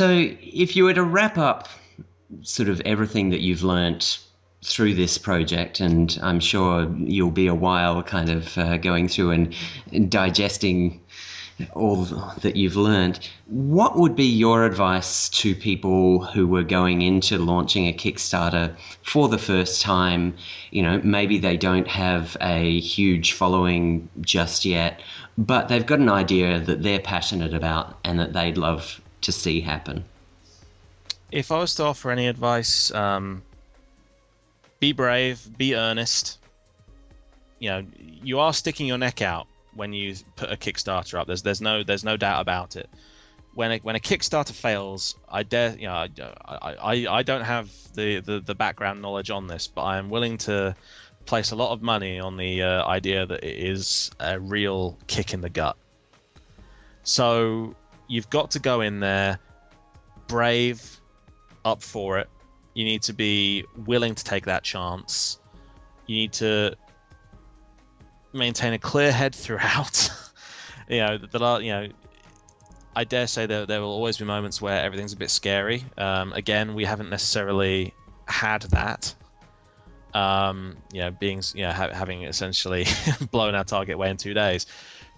So if you were to wrap up sort of everything that you've learnt through this project, and I'm sure you'll be a while kind of going through and digesting all that you've learned, what would be your advice to people who were going into launching a Kickstarter for the first time? You know, maybe they don't have a huge following just yet, but they've got an idea that they're passionate about and that they'd love to see happen. If I was to offer any advice, be brave, be earnest. You know, you are sticking your neck out when you put a Kickstarter up. There's no doubt about it. When a Kickstarter fails, I don't have the background knowledge on this, but I am willing to place a lot of money on the idea that it is a real kick in the gut. So you've got to go in there brave, up for it. You need to be willing to take that chance. You need to maintain a clear head throughout. I dare say that there will always be moments where everything's a bit scary. Again, we haven't necessarily had that. Having essentially blown our target away in 2 days,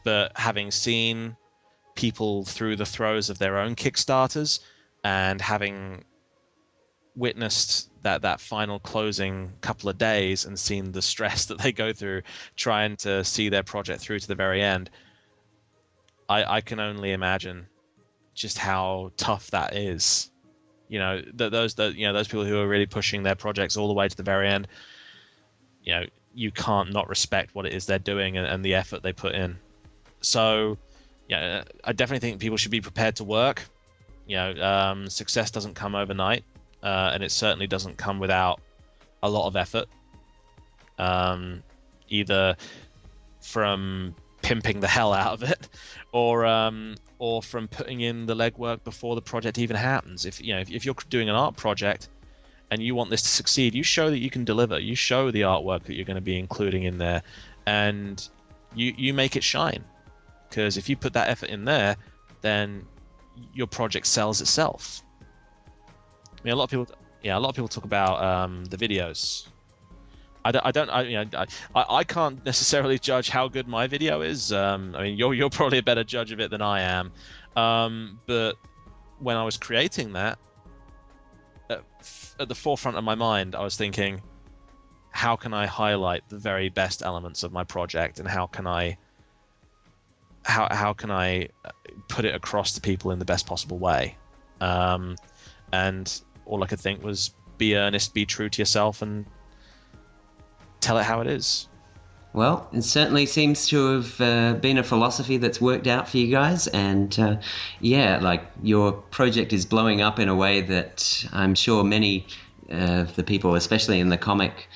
but having seen people through the throes of their own Kickstarters and having witnessed that final closing couple of days and seen the stress that they go through trying to see their project through to the very end, I can only imagine just how tough that is. You know, those people who are really pushing their projects all the way to the very end, you know, you can't not respect what it is they're doing and the effort they put in. So, yeah, I definitely think people should be prepared to work. You know, success doesn't come overnight. And it certainly doesn't come without a lot of effort, either from pimping the hell out of it, or from putting in the legwork before the project even happens. If you're doing an art project and you want this to succeed, you show that you can deliver. You show the artwork that you're going to be including in there, and you make it shine. Because if you put that effort in there, then your project sells itself. I mean, a lot of people talk about the videos. I can't necessarily judge how good my video is. I mean, you're probably a better judge of it than I am. But when I was creating that, at the forefront of my mind, I was thinking, how can I highlight the very best elements of my project, and how can I put it across to people in the best possible way? And all I could think was, be earnest, be true to yourself, and tell it how it is. Well, it certainly seems to have been a philosophy that's worked out for you guys. And like your project is blowing up in a way that I'm sure many of the people, especially in the comic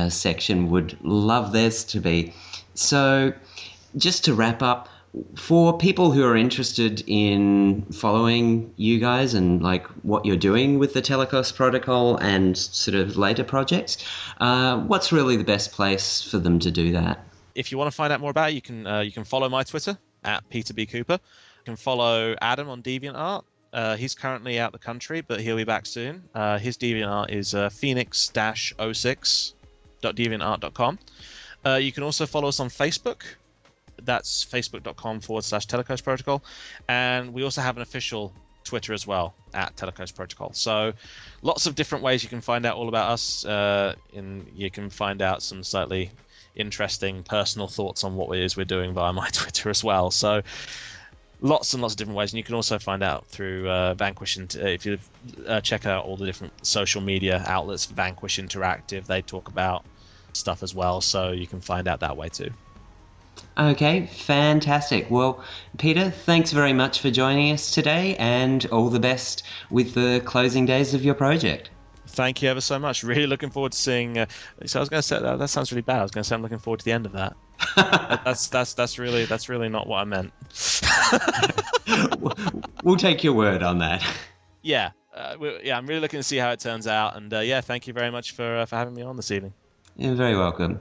section, would love theirs to be. So just to wrap up, for people who are interested in following you guys and like what you're doing with the Telikos Protocol and sort of later projects, what's really the best place for them to do that? If you want to find out more about it, you can follow my Twitter at Peter B. Cooper. You can follow Adam on DeviantArt. He's currently out the country, but he'll be back soon. His DeviantArt is phoenix-06.deviantart.com. You can also follow us on Facebook. That's facebook.com/Telikos Protocol. And we also have an official Twitter as well, at Telikos Protocol. So lots of different ways you can find out all about us. You can find out some slightly interesting personal thoughts on what it is we're doing via my Twitter as well. So lots and lots of different ways. And you can also find out through Vanquish. If you check out all the different social media outlets, Vanquish Interactive, they talk about stuff as well. So you can find out that way too. Okay, fantastic. Well, Peter, thanks very much for joining us today, and all the best with the closing days of your project. Thank you ever so much. Really looking forward to seeing. So I was going to say that sounds really bad. I was going to say I'm looking forward to the end of that. That's really not what I meant. We'll take your word on that. Yeah, I'm really looking to see how it turns out, and thank you very much for having me on this evening. You're very welcome.